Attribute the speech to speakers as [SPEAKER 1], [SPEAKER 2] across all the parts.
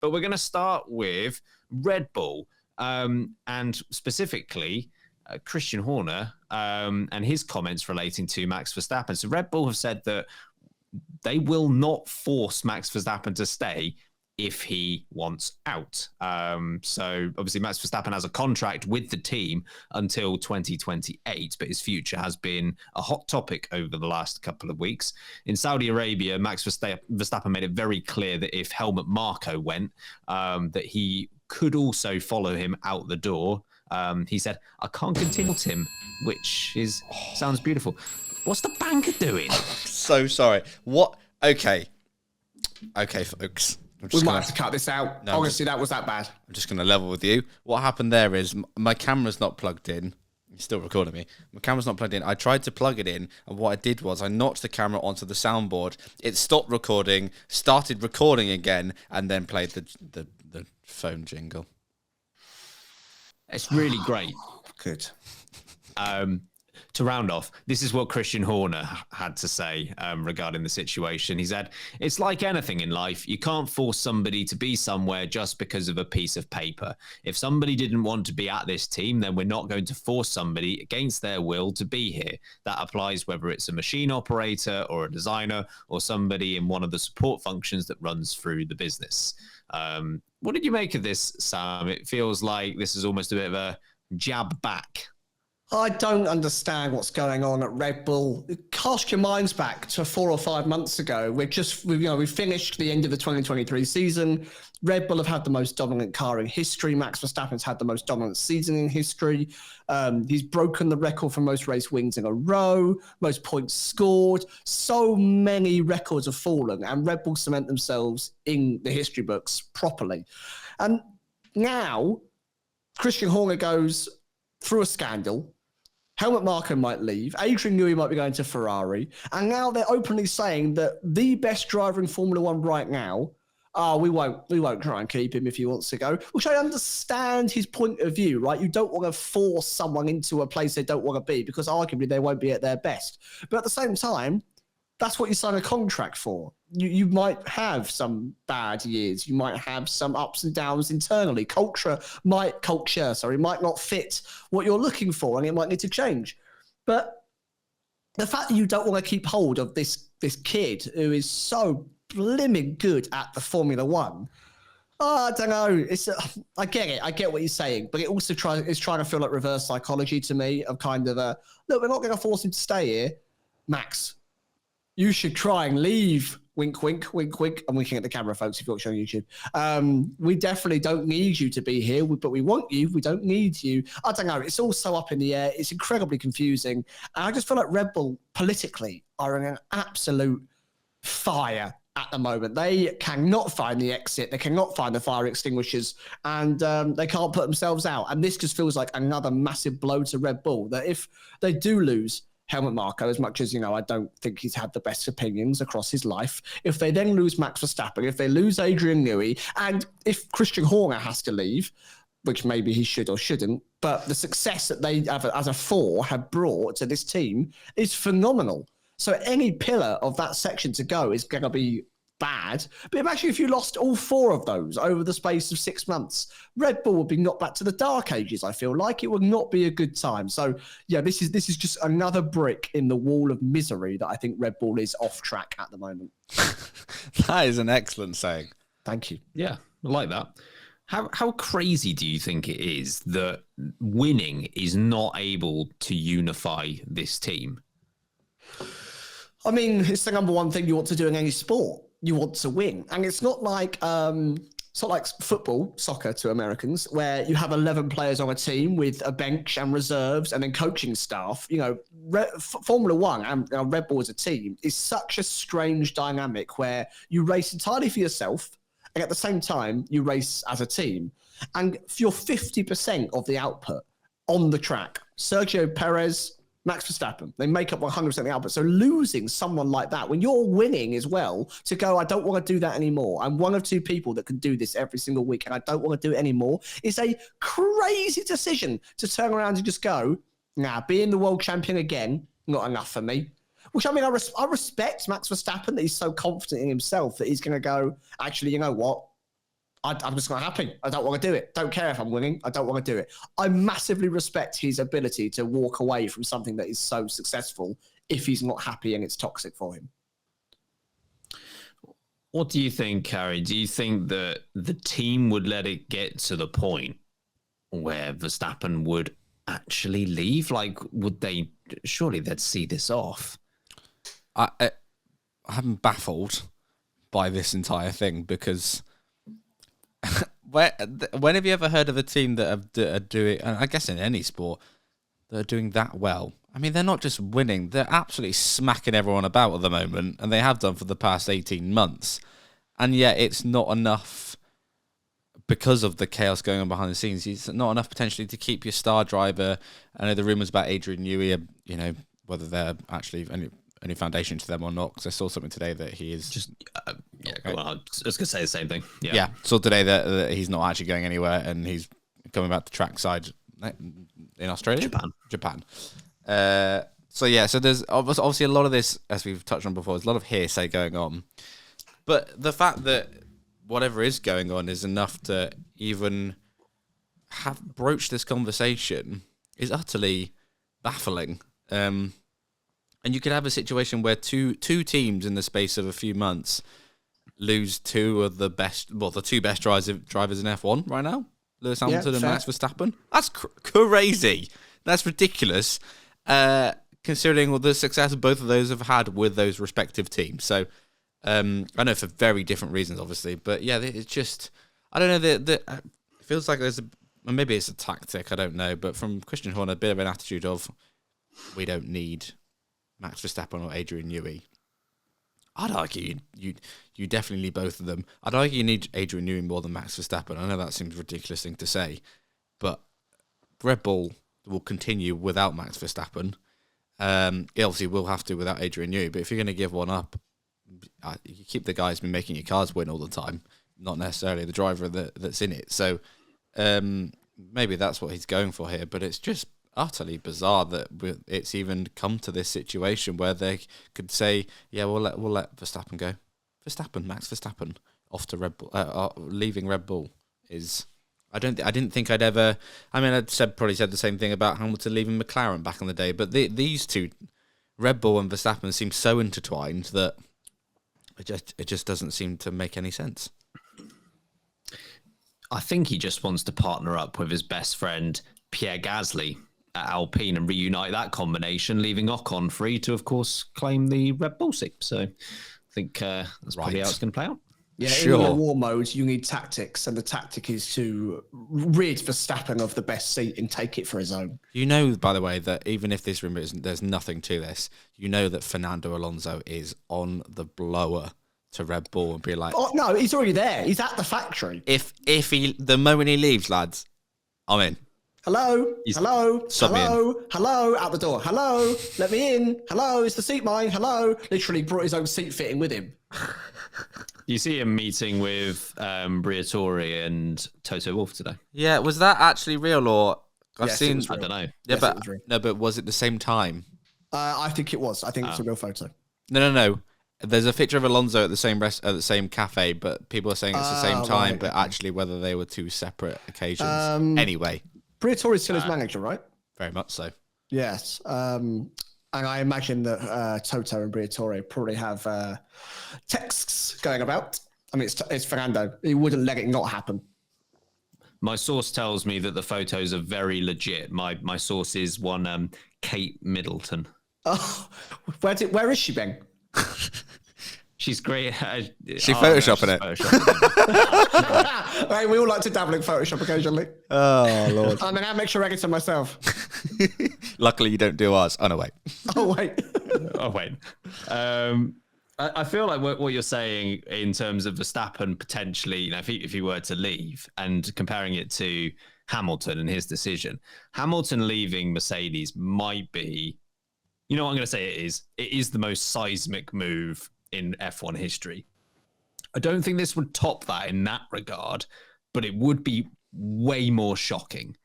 [SPEAKER 1] But we're going to start with Red Bull, and specifically Christian Horner and his comments relating to Max Verstappen. So Red Bull have said that they will not force Max Verstappen to stay if he wants out. So obviously Max Verstappen has a contract with the team until 2028, but his future has been a hot topic over the last couple of weeks. In Saudi Arabia, Max Verstappen made it very clear that if Helmut Marko went, that he could also follow him out the door. He said, "I can't continue him," which sounds beautiful. What's the banker doing?
[SPEAKER 2] So sorry. What? Okay, folks.
[SPEAKER 3] We might have to cut this out.
[SPEAKER 2] No,
[SPEAKER 3] honestly, that was that bad.
[SPEAKER 2] I'm just going to level with you. What happened there is my camera's not plugged in. You're still recording me. My camera's not plugged in. I tried to plug it in, and what I did was I knocked the camera onto the soundboard. It stopped recording, started recording again, and then played the phone jingle.
[SPEAKER 1] It's really great.
[SPEAKER 3] Good.
[SPEAKER 1] To round off, this is what Christian Horner had to say regarding the situation. He said, "It's like anything in life. You can't force somebody to be somewhere just because of a piece of paper. If somebody didn't want to be at this team, then we're not going to force somebody against their will to be here. That applies whether it's a machine operator or a designer or somebody in one of the support functions that runs through the business." What did you make of this, Sam? It feels like this is almost a bit of a jab back.
[SPEAKER 3] I don't understand what's going on at Red Bull. Cast your minds back to 4 or 5 months ago. We finished the end of the 2023 season. Red Bull have had the most dominant car in history. Max Verstappen's had the most dominant season in history. He's broken the record for most race wins in a row, most points scored. So many records have fallen, and Red Bull cement themselves in the history books properly. And now Christian Horner goes through a scandal. Helmut Marko might leave. Adrian Newey might be going to Ferrari. And now they're openly saying that the best driver in Formula One right now, we won't try and keep him if he wants to go, which I understand his point of view, right? You don't want to force someone into a place they don't want to be because arguably they won't be at their best. But at the same time, that's what you sign a contract for. You might have some bad years. You might have some ups and downs internally. Culture might not fit what you're looking for, and it might need to change. But the fact that you don't want to keep hold of this kid who is so blimmin' good at the Formula One, I don't know. I get it. I get what you're saying, but it also is trying to feel like reverse psychology to me of kind of look, we're not going to force him to stay here. Max, you should try and leave. Wink, wink, wink, wink. I'm winking at the camera, folks, if you're watching on YouTube. We definitely don't need you to be here, but we want you. We don't need you. I don't know. It's all so up in the air. It's incredibly confusing. And I just feel like Red Bull, politically, are in an absolute fire at the moment. They cannot find the exit. They cannot find the fire extinguishers, and they can't put themselves out. And this just feels like another massive blow to Red Bull, that if they do lose Helmut Marko, as much as, I don't think he's had the best opinions across his life. If they then lose Max Verstappen, if they lose Adrian Newey, and if Christian Horner has to leave, which maybe he should or shouldn't, but the success that they have as a four have brought to this team is phenomenal. So any pillar of that section to go is going to be bad. But imagine if you lost all four of those over the space of 6 months, Red Bull would be knocked back to the dark ages. I feel like it would not be a good time. So yeah, this is just another brick in the wall of misery that I think Red Bull is off track at the moment.
[SPEAKER 2] That is an excellent saying.
[SPEAKER 3] Thank you.
[SPEAKER 1] Yeah, I like that. How crazy do you think it is that winning is not able to unify this team?
[SPEAKER 3] I mean, it's the number one thing you want to do in any sport. You want to win. And it's not like football, soccer to Americans, where you have 11 players on a team with a bench and reserves and then coaching staff. Formula One and Red Bull as a team is such a strange dynamic where you race entirely for yourself and at the same time you race as a team. And you're 50% of the output on the track. Sergio Perez, Max Verstappen, they make up 100% of the output. So losing someone like that, when you're winning as well, to go, I don't want to do that anymore. I'm one of two people that can do this every single week, and I don't want to do it anymore. It's a crazy decision to turn around and just go, nah, being the world champion again, not enough for me. Which, I mean, I respect Max Verstappen that he's so confident in himself that he's going to go, actually, you know what? I'm just not happy. I don't want to do it. Don't care if I'm winning. I don't want to do it. I massively respect his ability to walk away from something that is so successful if he's not happy and it's toxic for him.
[SPEAKER 1] What do you think, Harry? Do you think that the team would let it get to the point where Verstappen would actually leave? Like, would they? Surely they'd see this off.
[SPEAKER 2] I'm baffled by this entire thing because when have you ever heard of a team that are doing, and I guess in any sport, that are doing that well? I mean, they're not just winning, they're absolutely smacking everyone about at the moment, and they have done for the past 18 months. And yet it's not enough because of the chaos going on behind the scenes. It's not enough potentially to keep your star driver. I know the rumours about Adrian Newey are, you know, whether they're actually any foundation to them or not, because I saw something today that he is
[SPEAKER 1] just well, I was going to say the same thing. Yeah,
[SPEAKER 2] saw today that he's not actually going anywhere and he's coming back to trackside in Australia, Japan. So there's obviously a lot of this, as we've touched on before. There's a lot of hearsay going on, but the fact that whatever is going on is enough to even have broached this conversation is utterly baffling. And you could have a situation where two teams in the space of a few months lose two of the two best drivers in F1 right now, Lewis Hamilton and Max Verstappen. That's crazy. That's ridiculous, considering all the success both of those have had with those respective teams. So I know for very different reasons, obviously, but yeah, it's just, I don't know. It feels like there's maybe it's a tactic. I don't know, but from Christian Horner, a bit of an attitude of we don't need Max Verstappen or Adrian Newey. I'd argue you definitely need both of them. I'd argue you need Adrian Newey more than Max Verstappen. I know that seems a ridiculous thing to say, but Red Bull will continue without Max Verstappen. It obviously will have to without Adrian Newey, but if you're going to give one up, you keep the guys been making your cars win all the time, not necessarily the driver that's in it. So maybe that's what he's going for here, but it's just utterly bizarre that it's even come to this situation where they could say, yeah, we'll let Verstappen go. Max Verstappen off to Red Bull, leaving Red Bull is. I didn't think I'd ever. I mean, probably said the same thing about Hamilton leaving McLaren back in the day, but these two, Red Bull and Verstappen, seem so intertwined that it just doesn't seem to make any sense.
[SPEAKER 1] I think he just wants to partner up with his best friend Pierre Gasly at Alpine and reunite that combination, leaving Ocon free to, of course, claim the Red Bull seat. So I think that's probably how it's going to play out.
[SPEAKER 3] Yeah,
[SPEAKER 2] sure.
[SPEAKER 3] In war mode, you need tactics, and the tactic is to rid Verstappen of the best seat and take it for his own.
[SPEAKER 2] You know, by the way, that even if this rumor isn't, there's nothing to this. You know that Fernando Alonso is on the blower to Red Bull and be like,
[SPEAKER 3] "Oh no, he's already there. He's at the factory."
[SPEAKER 2] If the moment he leaves, lads, I'm in.
[SPEAKER 3] Hello, hello, out the door. Hello, let me in. Hello, is the seat mine? Hello, literally brought his own seat fitting with him.
[SPEAKER 1] You see him meeting with Briatore and Toto Wolff today.
[SPEAKER 2] Yeah, was that actually real or I've seen?
[SPEAKER 1] I don't know.
[SPEAKER 2] Yeah, yes, but was it the same time?
[SPEAKER 3] I think it was. I think it's a real photo.
[SPEAKER 2] No. There's a picture of Alonso at the same cafe, but people are saying it's the same time, but actually whether they were two separate occasions. Anyway.
[SPEAKER 3] Briatore is still his manager, right?
[SPEAKER 2] Very much so.
[SPEAKER 3] Yes. And I imagine that Toto and Briatore probably have texts going about. I mean, it's Fernando. He wouldn't let it not happen.
[SPEAKER 1] My source tells me that the photos are very legit. My source is one Kate Middleton.
[SPEAKER 3] Oh, where is she, Ben?
[SPEAKER 1] She's great.
[SPEAKER 2] She photoshopping
[SPEAKER 3] it. Right, we all like to dabble in Photoshop occasionally.
[SPEAKER 2] Oh, Lord.
[SPEAKER 3] I'm an amateur editor myself.
[SPEAKER 2] Luckily, you don't do ours. Oh, no, wait.
[SPEAKER 3] Oh, wait.
[SPEAKER 1] I feel like what you're saying in terms of Verstappen potentially, you know, if he were to leave and comparing it to Hamilton and his decision, Hamilton leaving Mercedes might be, you know what I'm going to say it is the most seismic move in F1 history. I don't think this would top that in that regard, but it would be way more shocking.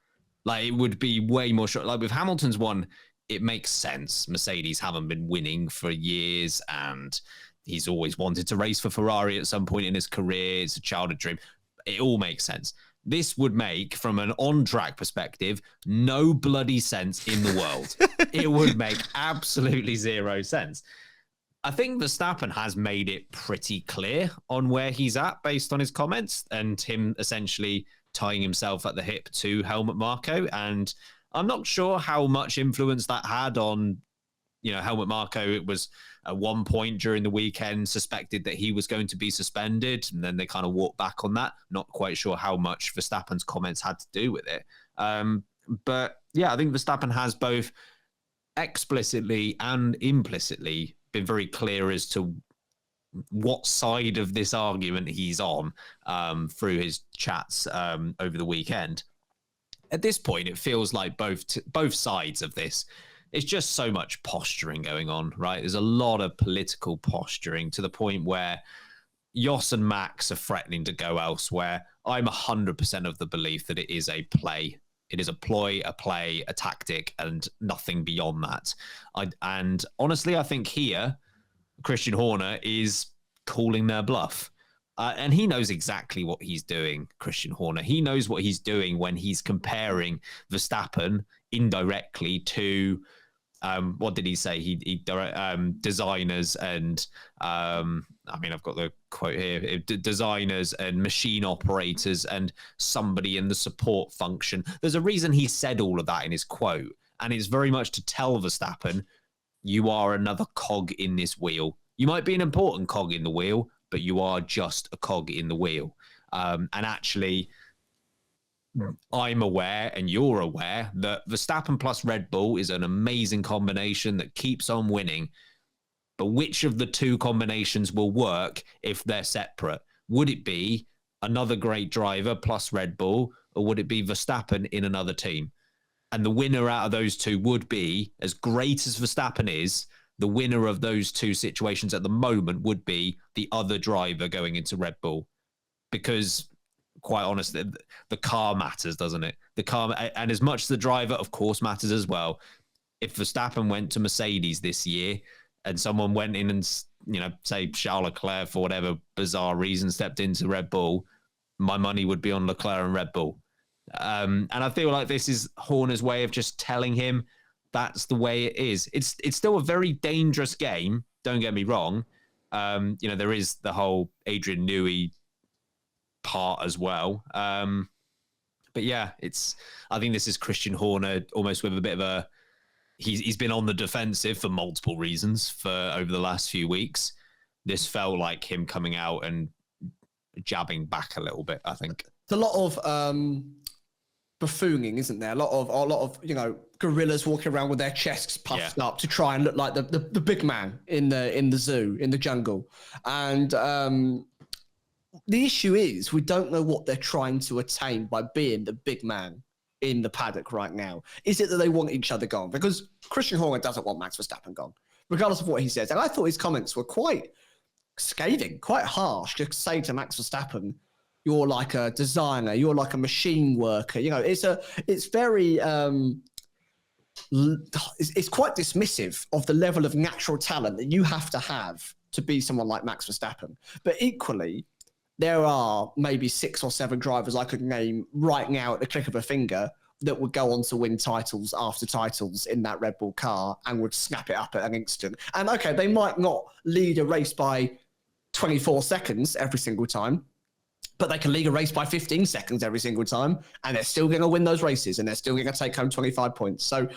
[SPEAKER 1] Like, it would be way more shocking. Like, with Hamilton's one, it makes sense. Mercedes haven't been winning for years, and he's always wanted to race for Ferrari at some point in his career. It's a childhood dream. It all makes sense. This would make, from an on-track perspective, no bloody sense in the world. It would make absolutely zero sense. I think Verstappen has made it pretty clear on where he's at based on his comments and him essentially tying himself at the hip to Helmut Marko. And I'm not sure how much influence that had on, Helmut Marko. It was at one point during the weekend suspected that he was going to be suspended, and then they kind of walked back on that. Not quite sure how much Verstappen's comments had to do with it. But yeah, I think Verstappen has both explicitly and implicitly been very clear as to what side of this argument he's on through his chats over the weekend. At this point, it feels like both sides of this, it's just so much posturing going on, right? There's a lot of political posturing to the point where Jos and Max are threatening to go elsewhere. I'm 100% of the belief that it is a play. It is a ploy, a play, a tactic, and nothing beyond that. And honestly, I think here, Christian Horner is calling their bluff. And he knows exactly what he's doing, Christian Horner. He knows what he's doing when he's comparing Verstappen indirectly to, what did he say? Designers and, I've got the quote here, designers and machine operators and somebody in the support function. There's a reason he said all of that in his quote. And it's very much to tell Verstappen, you are another cog in this wheel. You might be an important cog in the wheel, but you are just a cog in the wheel. And actually, I'm aware and you're aware that Verstappen plus Red Bull is an amazing combination that keeps on winning. But which of the two combinations will work if they're separate? Would it be another great driver plus Red Bull, or would it be Verstappen in another team? And the winner out of those two would be, as great as Verstappen is, the winner of those two situations at the moment would be the other driver going into Red Bull. Because, quite honestly, the car matters, doesn't it? The car, and as much as the driver, of course, matters as well. If Verstappen went to Mercedes this year and someone went in and, say Charles Leclerc, for whatever bizarre reason, stepped into Red Bull, my money would be on Leclerc and Red Bull. And I feel like this is Horner's way of just telling him that's the way it is. It's still a very dangerous game. Don't get me wrong. There is the whole Adrian Newey part as well. But yeah, I think this is Christian Horner almost with a bit of a, he's been on the defensive for multiple reasons over the last few weeks. This felt like him coming out and jabbing back a little bit, I think.
[SPEAKER 3] There's a lot of buffooning, isn't there? A lot of gorillas walking around with their chests puffed up to try and look like the big man in the zoo, in the jungle. And the issue is we don't know what they're trying to attain by being the big man in the paddock right now. Is it that they want each other gone? Because Christian Horner doesn't want Max Verstappen gone, regardless of what he says. And I thought his comments were quite scathing, quite harsh, to say to Max Verstappen, you're like a designer, you're like a machine worker. It's very, it's quite dismissive of the level of natural talent that you have to be someone like Max Verstappen. But equally, there are maybe 6 or 7 drivers I could name right now at the click of a finger that would go on to win titles after titles in that Red Bull car and would snap it up at an instant. And okay, they might not lead a race by 24 seconds every single time, but they can lead a race by 15 seconds every single time, and they're still going to win those races, and they're still going to take home 25 points. So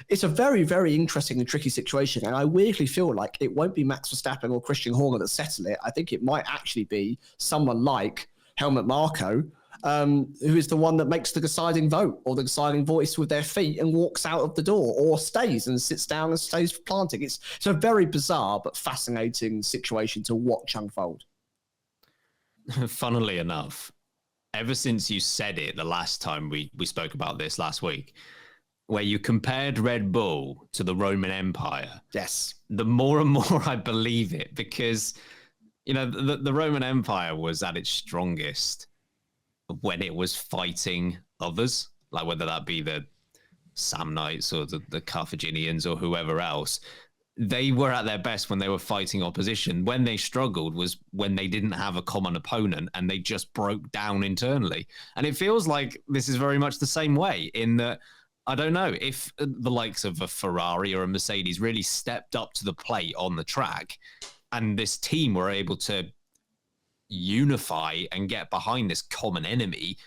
[SPEAKER 3] it's a very, very interesting and tricky situation, and I weirdly feel like it won't be Max Verstappen or Christian Horner that settle it. I think it might actually be someone like Helmut Marko, who is the one that makes the deciding vote or the deciding voice with their feet and walks out of the door, or stays and sits down and stays planting. It's a very bizarre but fascinating situation to watch unfold.
[SPEAKER 1] Funnily enough, ever since you said it the last time we spoke about this last week, where you compared Red Bull to the Roman Empire,
[SPEAKER 3] yes,
[SPEAKER 1] the more and more I believe it, because the Roman Empire was at its strongest when it was fighting others, like whether that be the Samnites or the Carthaginians or whoever else. they were at their best when they were fighting opposition. When they struggled was when they didn't have a common opponent and they just broke down internally. And it feels like this is very much the same way in that, I don't know, if the likes of a Ferrari or a Mercedes really stepped up to the plate on the track and this team were able to unify and get behind this common enemy,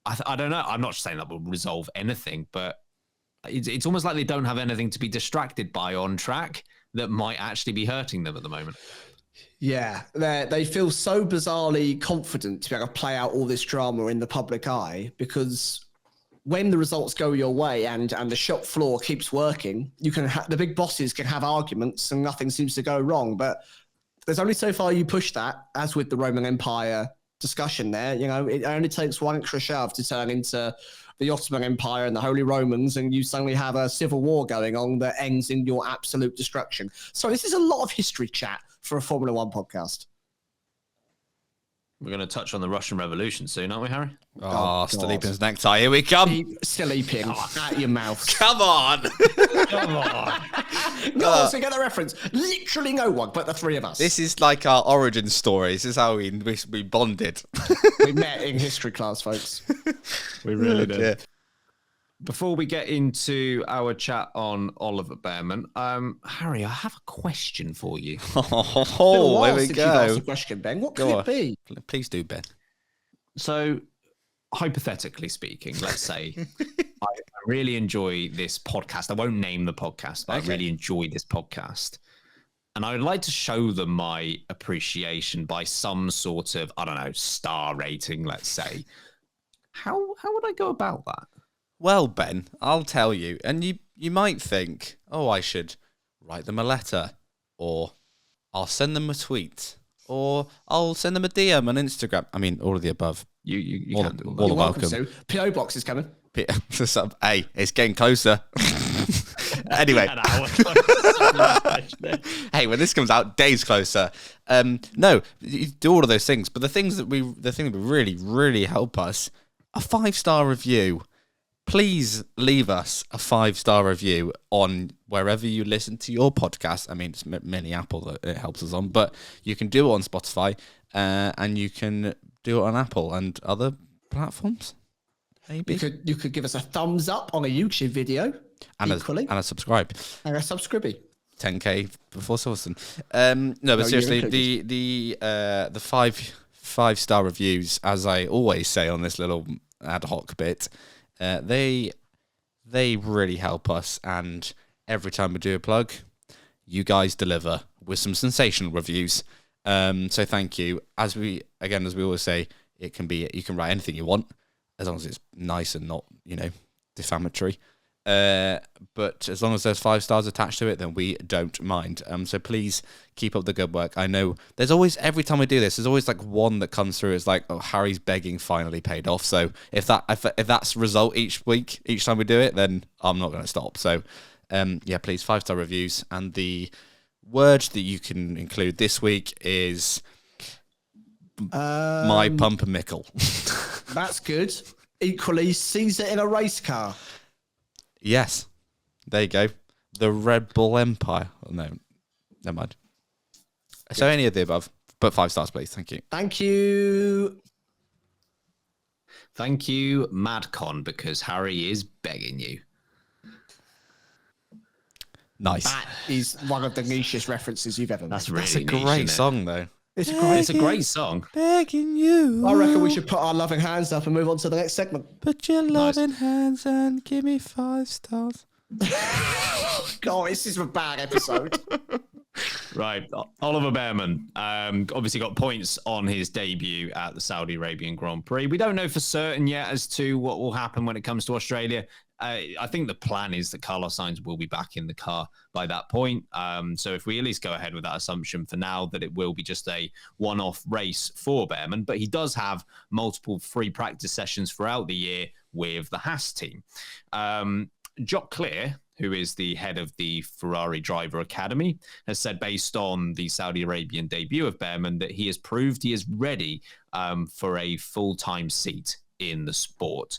[SPEAKER 1] I don't know. I'm not saying that will resolve anything, but it's almost like they don't have anything to be distracted by on track that might actually be hurting them at the moment.
[SPEAKER 3] Yeah, they feel so bizarrely confident to be able to play out all this drama in the public eye, because when the results go your way and the shop floor keeps working, you can the big bosses can have arguments and nothing seems to go wrong. But there's only so far you push that, as with the Roman Empire discussion there. You know, it only takes one extra shove to turn into the Ottoman Empire and the Holy Romans, and you suddenly have a civil war going on that ends in your absolute destruction. So this is a lot of history chat for a Formula One podcast.
[SPEAKER 1] We're going to touch on the Russian Revolution soon, aren't we, Harry?
[SPEAKER 2] Oh, Stalipin's necktie. Here we come.
[SPEAKER 3] Stalipin, out your mouth.
[SPEAKER 2] Come on.
[SPEAKER 1] Come on.
[SPEAKER 3] No one can get the reference. Literally no one but the three of us.
[SPEAKER 2] This is like our origin story. This is how we bonded.
[SPEAKER 3] We met in history class, folks.
[SPEAKER 1] We really did.
[SPEAKER 2] Yeah.
[SPEAKER 1] Before we get into our chat on Oliver Behrman, Harry, I have a question for you.
[SPEAKER 2] Oh, there we
[SPEAKER 3] You've asked a
[SPEAKER 2] go.
[SPEAKER 3] question, Ben. What
[SPEAKER 2] Go
[SPEAKER 3] could it be?
[SPEAKER 2] Please do, Ben.
[SPEAKER 1] So, hypothetically speaking, let's say I really enjoy this podcast. I won't name the podcast, but
[SPEAKER 2] Okay.
[SPEAKER 1] I really enjoy this podcast. And I would like to show them my appreciation by some sort of, I don't know, star rating, let's say. How would I go about that?
[SPEAKER 2] Well, Ben, I'll tell you. And you might think, oh, I should write them a letter, or I'll send them a tweet, or I'll send them a DM on Instagram. I mean, all of the above.
[SPEAKER 1] You
[SPEAKER 2] All-
[SPEAKER 1] can't do all
[SPEAKER 2] all
[SPEAKER 1] that.
[SPEAKER 2] of welcome.
[SPEAKER 3] To. PO box is coming.
[SPEAKER 2] Hey, it's getting closer. Anyway,
[SPEAKER 1] An hour.
[SPEAKER 2] hey, when this comes out, days closer. No, you do all of those things, but the thing that would really, really help us, a 5-star review. Please leave us a 5-star review on wherever you listen to your podcast. I mean, it's mainly Apple that it helps us on, but you can do it on Spotify, and you can do it on Apple and other platforms. Maybe
[SPEAKER 3] You could give us a thumbs up on a YouTube video.
[SPEAKER 2] and
[SPEAKER 3] equally.
[SPEAKER 2] a subscribe.
[SPEAKER 3] And a subscribe.
[SPEAKER 2] 10K before Silverstone. No, but
[SPEAKER 3] you're
[SPEAKER 2] seriously,
[SPEAKER 3] included.
[SPEAKER 2] the five-star reviews, as I always say on this little ad hoc bit, they really help us. And every time we do a plug, you guys deliver with some sensational reviews. So thank you. As we always say, you can write anything you want, as long as it's nice and not, defamatory. But as long as there's 5 stars attached to it, then we don't mind. So please keep up the good work. I know there's always, every time we do this, there's always like one that comes through. It's like, oh, Harry's begging finally paid off. So if that's result each week, each time we do it, then I'm not going to stop. So yeah, please 5-star reviews. And the word that you can include this week is my pumpernickel.
[SPEAKER 3] That's good. Equally, Caesar in a race car.
[SPEAKER 2] Yes. There you go. The Red Bull Empire. Oh, no, never mind. So any of the above, but 5 stars, please. Thank you.
[SPEAKER 3] Thank you.
[SPEAKER 1] Thank you, Madcon, because Harry is begging you.
[SPEAKER 2] Nice.
[SPEAKER 3] That is one of the nichest references you've ever made.
[SPEAKER 1] That's really
[SPEAKER 2] That's a
[SPEAKER 1] niche,
[SPEAKER 2] great
[SPEAKER 1] isn't it?
[SPEAKER 2] song, though.
[SPEAKER 3] It's great.
[SPEAKER 1] It's a great song.
[SPEAKER 2] Begging you.
[SPEAKER 3] I reckon we should put our loving hands up and move on to the next segment.
[SPEAKER 2] Put your loving hands and give me 5 stars.
[SPEAKER 3] God, this is a bad episode.
[SPEAKER 1] Right. Oliver Behrman obviously got points on his debut at the Saudi Arabian Grand Prix. We don't know for certain yet as to what will happen when it comes to Australia. I think the plan is that Carlos Sainz will be back in the car by that point. So if we at least go ahead with that assumption for now, that it will be just a one-off race for Behrman, but he does have multiple free practice sessions throughout the year with the Haas team. Jock Clear, who is the head of the Ferrari Driver Academy, has said based on the Saudi Arabian debut of Behrman that he has proved he is ready for a full-time seat in the sport.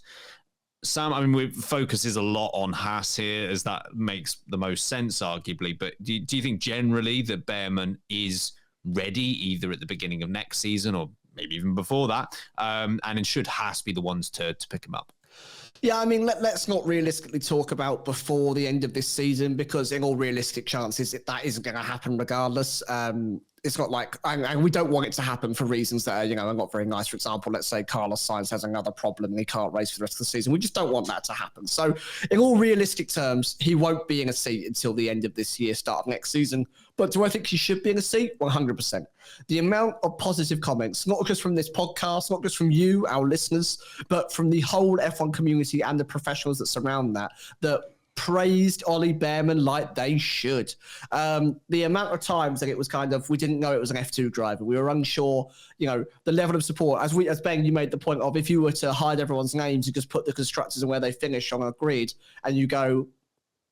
[SPEAKER 1] Sam, I mean, focuses a lot on Haas here, as that makes the most sense, arguably. But do you think generally that Behrman is ready, either at the beginning of next season or maybe even before that? And should Haas be the ones to pick him up?
[SPEAKER 3] Yeah, I mean, let's not realistically talk about before the end of this season, because in all realistic chances, that isn't going to happen regardless. It's not like, and we don't want it to happen for reasons that are, not very nice. For example, let's say Carlos Sainz has another problem and he can't race for the rest of the season. We just don't want that to happen. So in all realistic terms, he won't be in a seat until the end of this year, start of next season. But do I think he should be in a seat? 100%. The amount of positive comments, not just from this podcast, not just from you, our listeners, but from the whole F1 community and the professionals that surround that praised Ollie Behrman like they should. The amount of times that it was kind of, we didn't know it was an F2 driver. We were unsure, the level of support. As Ben, you made the point of, if you were to hide everyone's names, you just put the constructors and where they finish on a grid and you go,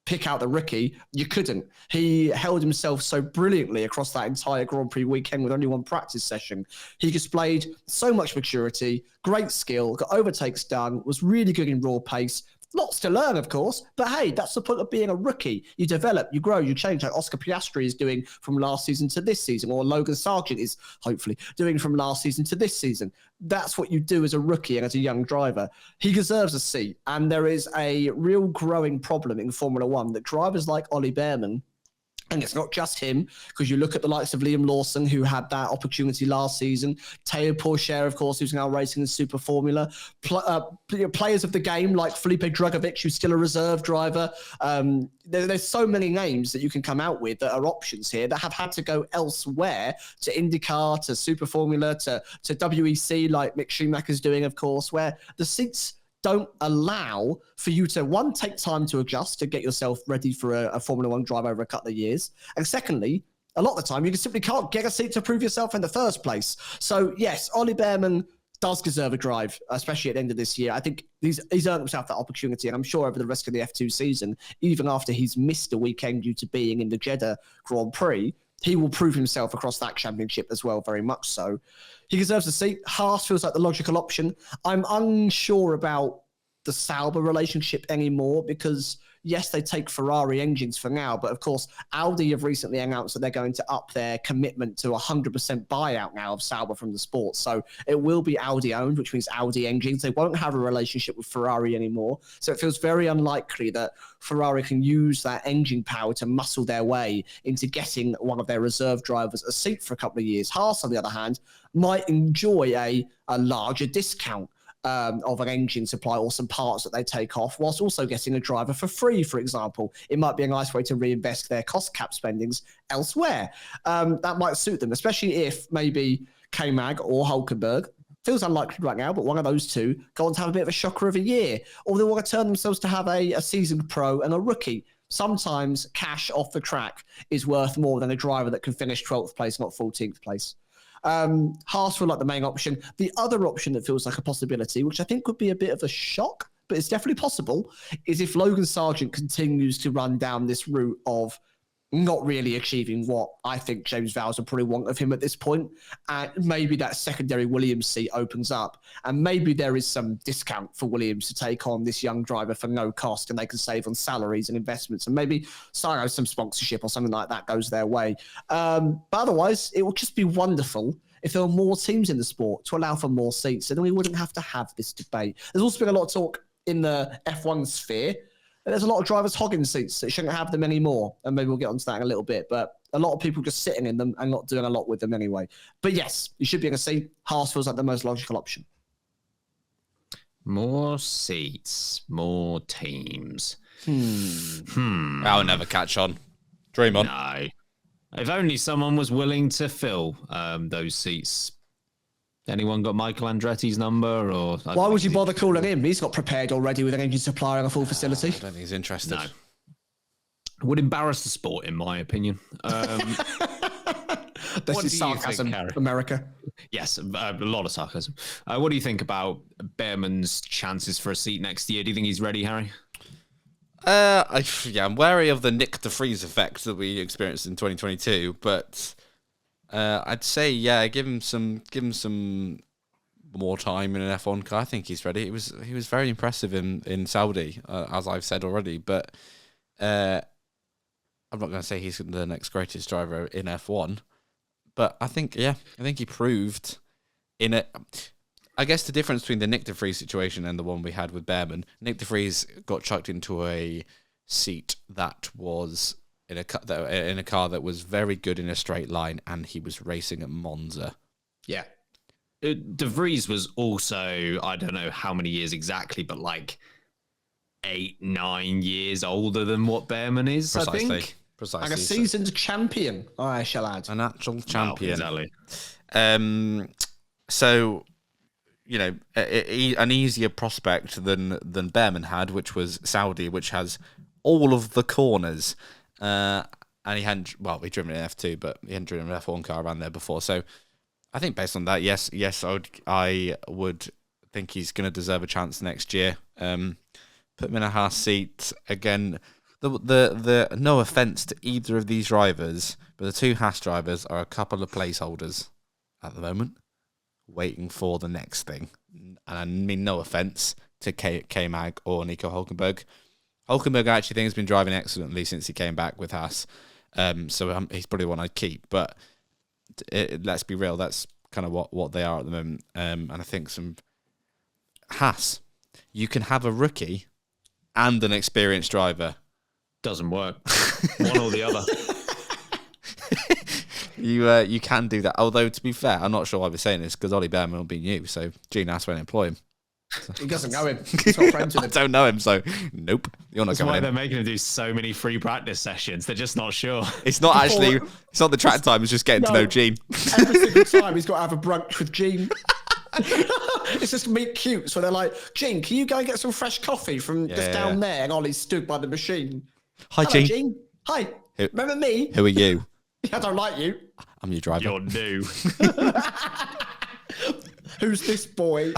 [SPEAKER 3] pick out the rookie, you couldn't. He held himself so brilliantly across that entire Grand Prix weekend with only one practice session. He displayed so much maturity, great skill, got overtakes done, was really good in raw pace. Lots to learn, of course, but hey, that's the point of being a rookie. You develop, you grow, you change, like Oscar Piastri is doing from last season to this season, or Logan Sargent is hopefully doing from last season to this season. That's what you do as a rookie and as a young driver. He deserves a seat, and there is a real growing problem in Formula One that drivers like Ollie Behrman, and it's not just him, because you look at the likes of Liam Lawson, who had that opportunity last season, Teo Pourchaire, of course, who's now racing in Super Formula, players of the game like Felipe Drugovich, who's still a reserve driver. There's so many names that you can come out with that are options here that have had to go elsewhere, to IndyCar, to Super Formula, to WEC, like Mick Schumacher's doing, of course, where the seats don't allow for you to, one, take time to adjust, to get yourself ready for a Formula One drive over a couple of years. And secondly, a lot of the time, you simply can't get a seat to prove yourself in the first place. So yes, Ollie Behrman does deserve a drive, especially at the end of this year. I think he's earned himself that opportunity, and I'm sure over the rest of the F2 season, even after he's missed a weekend due to being in the Jeddah Grand Prix, he will prove himself across that championship as well, very much so. He deserves a seat. Haas feels like the logical option. I'm unsure about the Sauber relationship anymore because, yes, they take Ferrari engines for now, but of course, Audi have recently announced that they're going to up their commitment to 100% buyout now of Sauber from the sport. So it will be Audi owned, which means Audi engines. They won't have a relationship with Ferrari anymore. So it feels very unlikely that Ferrari can use that engine power to muscle their way into getting one of their reserve drivers a seat for a couple of years. Haas, on the other hand, might enjoy a larger discount of an engine supply or some parts that they take off, whilst also getting a driver for free, for example. It might be a nice way to reinvest their cost cap spendings elsewhere. That might suit them, especially if maybe K-Mag or Hulkenberg, feels unlikely right now, but one of those two go on to have a bit of a shocker of a year, or they want to turn themselves to have a seasoned pro and a rookie. Sometimes cash off the track is worth more than a driver that can finish 12th place, not 14th place. Haas feel like the main option. The other option that feels like a possibility, which I think would be a bit of a shock, but it's definitely possible, is if Logan Sargent continues to run down this route of not really achieving what I think James Vowles would probably want of him at this point. And maybe that secondary Williams seat opens up, and maybe there is some discount for Williams to take on this young driver for no cost, and they can save on salaries and investments, and maybe some sponsorship or something like that goes their way. But otherwise, it would just be wonderful if there were more teams in the sport to allow for more seats, and then we wouldn't have to have this debate. There's also been a lot of talk in the F1 sphere. There's a lot of drivers hogging seats that shouldn't have them anymore. And maybe we'll get onto that in a little bit. But a lot of people just sitting in them and not doing a lot with them anyway. But yes, you should be in a seat. Haas feels like the most logical option.
[SPEAKER 1] More seats, more teams.
[SPEAKER 2] I'll never catch on. Dream on.
[SPEAKER 1] No. If only someone was willing to fill those seats. Anyone got Michael Andretti's number? Or
[SPEAKER 3] why would you bother calling him? He's got prepared already with an engine supplier and a full facility.
[SPEAKER 2] I don't think he's interested.
[SPEAKER 1] No. Would embarrass the sport, in my opinion.
[SPEAKER 3] This is sarcasm, America.
[SPEAKER 2] Yes,
[SPEAKER 1] a lot of sarcasm. What do you think about Behrman's chances for a seat next year? Do you think he's ready, Harry?
[SPEAKER 2] I'm wary of the Nick de Vries effect that we experienced in 2022, but I'd say, give him some more time in an F1 car. I think he's ready. He was very impressive in Saudi, as I've said already. But I'm not going to say he's the next greatest driver in F1. But I think he proved in it. I guess the difference between the Nick de Vries situation and the one we had with Behrman, Nick de Vries got chucked into a seat that was in a car that was very good in a straight line, and he was racing at Monza.
[SPEAKER 1] Yeah. De Vries was also, I don't know how many years exactly, but like 8-9 years older than what Behrman is,
[SPEAKER 2] Precisely.
[SPEAKER 1] I think.
[SPEAKER 2] Precisely.
[SPEAKER 3] Like a seasoned champion, I shall add.
[SPEAKER 2] An actual champion.
[SPEAKER 1] Wow, exactly.
[SPEAKER 2] So, an easier prospect than Behrman had, which was Saudi, which has all of the corners. And he hadn't, he'd driven an F2, but he hadn't driven an F1 car around there before. So I think based on that, yes, I would think he's going to deserve a chance next year. Put him in a Haas seat again. The no offense to either of these drivers, but the two Haas drivers are a couple of placeholders at the moment, waiting for the next thing. And I mean no offense to K-Mag or Nico Hülkenberg. Hülkenberg I actually think has been driving excellently since he came back with Haas, so he's probably one I'd keep. But let's be real, that's kind of what they are at the moment. And I think some Haas, you can have a rookie and an experienced driver.
[SPEAKER 1] Doesn't work. One or the other.
[SPEAKER 2] You can do that. Although, to be fair, I'm not sure why we're saying this, because Ollie Behrman will be new, so Gene Haas won't employ him.
[SPEAKER 3] He doesn't know him. He's not friends with him.
[SPEAKER 2] I don't know him, so nope. You're not
[SPEAKER 1] That's
[SPEAKER 2] coming
[SPEAKER 1] why
[SPEAKER 2] in.
[SPEAKER 1] they're making him do so many free practice sessions. They're just not sure.
[SPEAKER 2] It's not actually, it's not the track time, it's just getting to know Gene.
[SPEAKER 3] Every single time he's got to have a brunch with Gene. It's just meet cute. So they're like, Gene, can you go and get some fresh coffee from just down there? And Ollie's stood by the machine.
[SPEAKER 2] Hi,
[SPEAKER 3] Hello,
[SPEAKER 2] Gene.
[SPEAKER 3] Hi. Remember me?
[SPEAKER 2] Who are you?
[SPEAKER 3] I don't like you.
[SPEAKER 2] I'm your driver.
[SPEAKER 1] You're new.
[SPEAKER 3] Who's this boy?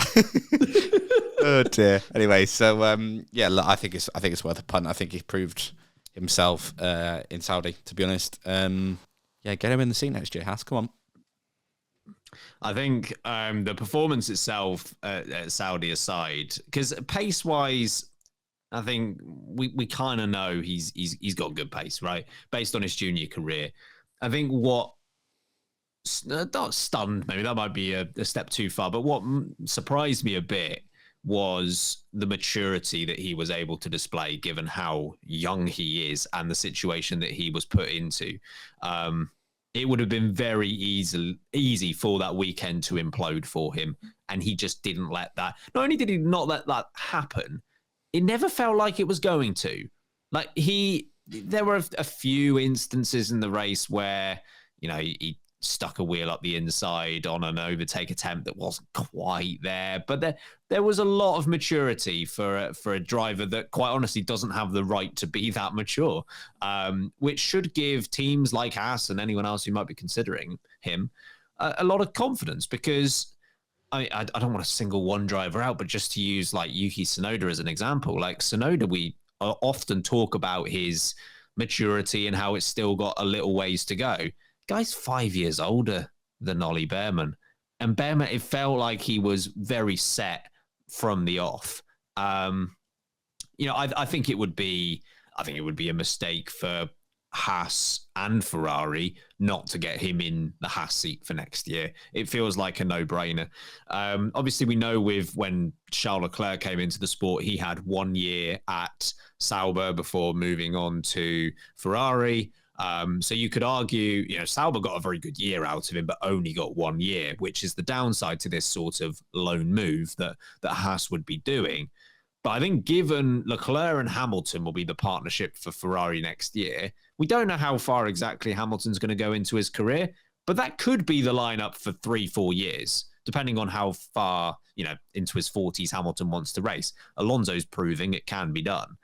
[SPEAKER 2] Oh dear. Anyway, so look, I think it's worth a punt. I think he proved himself in Saudi, to be honest. Get him in the seat next year, Haas. Come on.
[SPEAKER 1] I think the performance itself at Saudi aside, because pace-wise, I think we kind of know he's got good pace, right? Based on his junior career. I think what not stunned, maybe that might be a step too far, but what surprised me a bit was the maturity that he was able to display given how young he is and the situation that he was put into. It would have been very easy for that weekend to implode for him, and he just didn't let that. Not only did he not let that happen, it never felt like it was going to. Like there were a few instances in the race where, he stuck a wheel up the inside on an overtake attempt that wasn't quite there. But there was a lot of maturity for a driver that, quite honestly, doesn't have the right to be that mature, which should give teams like Haas and anyone else who might be considering him a lot of confidence, because I don't want to single one driver out, but just to use like Yuki Tsunoda as an example, like Tsunoda, we often talk about his maturity and how it's still got a little ways to go. Guy's 5 years older than Ollie Behrman, and Behrman, it felt like he was very set from the off. I think it would be a mistake for Haas and Ferrari not to get him in the Haas seat for next year. It feels like a no-brainer. Obviously, we know when Charles Leclerc came into the sport, he had 1 year at Sauber before moving on to Ferrari. So you could argue, Sauber got a very good year out of him, but only got 1 year, which is the downside to this sort of lone move that Haas would be doing. But I think given Leclerc and Hamilton will be the partnership for Ferrari next year, we don't know how far exactly Hamilton's going to go into his career, but that could be the lineup for 3-4 years, depending on how far, into his 40s Hamilton wants to race. Alonso's proving it can be done.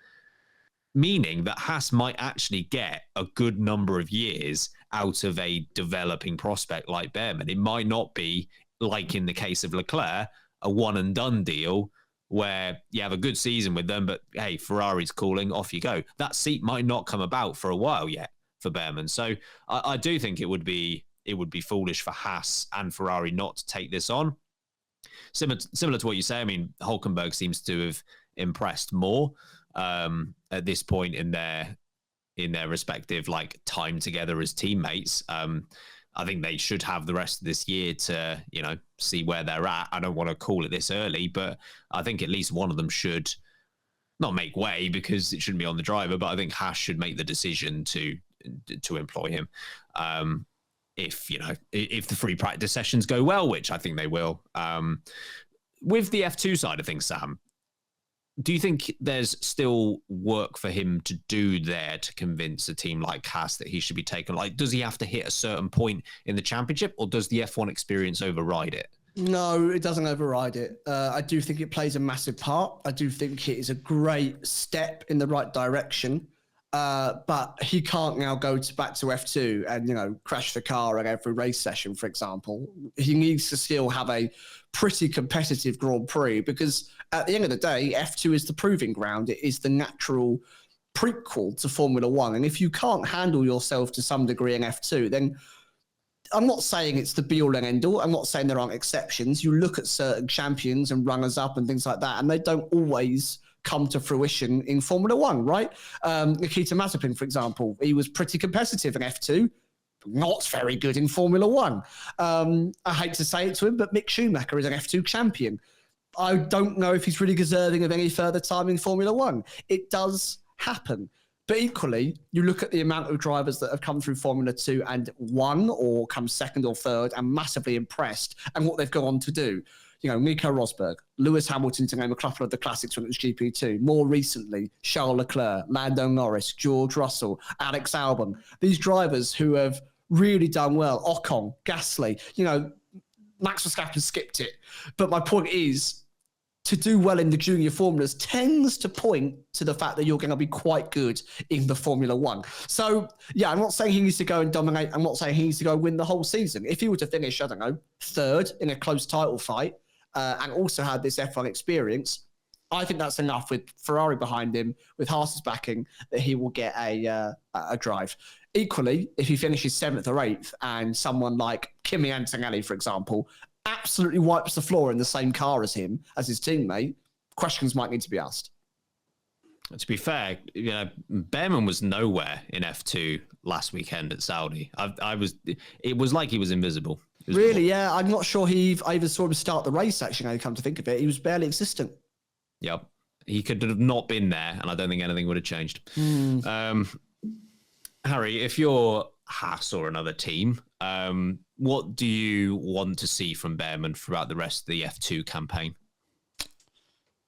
[SPEAKER 1] Meaning that Haas might actually get a good number of years out of a developing prospect like Behrman. It might not be, like in the case of Leclerc, a one-and-done deal where you have a good season with them, but hey, Ferrari's calling, off you go. That seat might not come about for a while yet for Behrman. So I do think it would be foolish for Haas and Ferrari not to take this on. Similar to what you say. I mean, Hulkenberg seems to have impressed more at this point in their respective like time together as teammates. I think they should have the rest of this year to, see where they're at. I don't want to call it this early, but I think at least one of them should not make way, because it shouldn't be on the driver, but I think Haas should make the decision to employ him. If the free practice sessions go well, which I think they will. With the F2 side of things, Sam, do you think there's still work for him to do there to convince a team like Haas that he should be taken? Like, does he have to hit a certain point in the championship, or does the F1 experience override it?
[SPEAKER 3] No, it doesn't override it. I do think it plays a massive part. I do think it is a great step in the right direction. But he can't now go back to F2 and, crash the car at every race session, for example. He needs to still have a pretty competitive Grand Prix, because at the end of the day, F2 is the proving ground. It is the natural prequel to Formula One. And if you can't handle yourself to some degree in F2, then I'm not saying it's the be-all and end-all. I'm not saying there aren't exceptions. You look at certain champions and runners-up and things like that, and they don't always come to fruition in Formula One, right? Nikita Mazepin, for example, he was pretty competitive in F2, not very good in Formula One. I hate to say it to him, but Mick Schumacher is an F2 champion. I don't know if he's really deserving of any further time in Formula One. It does happen. But equally, you look at the amount of drivers that have come through Formula 2 and won or come second or third and massively impressed, and what they've gone on to do. Nico Rosberg, Lewis Hamilton, to name a couple of the classics when it was GP2. More recently, Charles Leclerc, Lando Norris, George Russell, Alex Albon. These drivers who have really done well. Ocon, Gasly, Max Verstappen skipped it. But my point is, to do well in the junior formulas tends to point to the fact that you're going to be quite good in the Formula One. So, yeah, I'm not saying he needs to go and dominate. I'm not saying he needs to go win the whole season. If he were to finish, I don't know, third in a close title fight, and also had this F1 experience, I think that's enough with Ferrari behind him, with Haas's backing, that he will get a drive. Equally, if he finishes 7th or 8th and someone like Kimi Antonelli, for example, absolutely wipes the floor in the same car as him, as his teammate, questions might need to be asked.
[SPEAKER 1] To be fair, Behrman was nowhere in F2 last weekend at Saudi. It was like he was invisible.
[SPEAKER 3] Really, yeah. I'm not sure I even saw him start the race, actually, now you come to think of it. He was barely existent.
[SPEAKER 1] Yep. He could have not been there, and I don't think anything would have changed. Harry, if you're Haas or another team, what do you want to see from Behrman throughout the rest of the F2 campaign?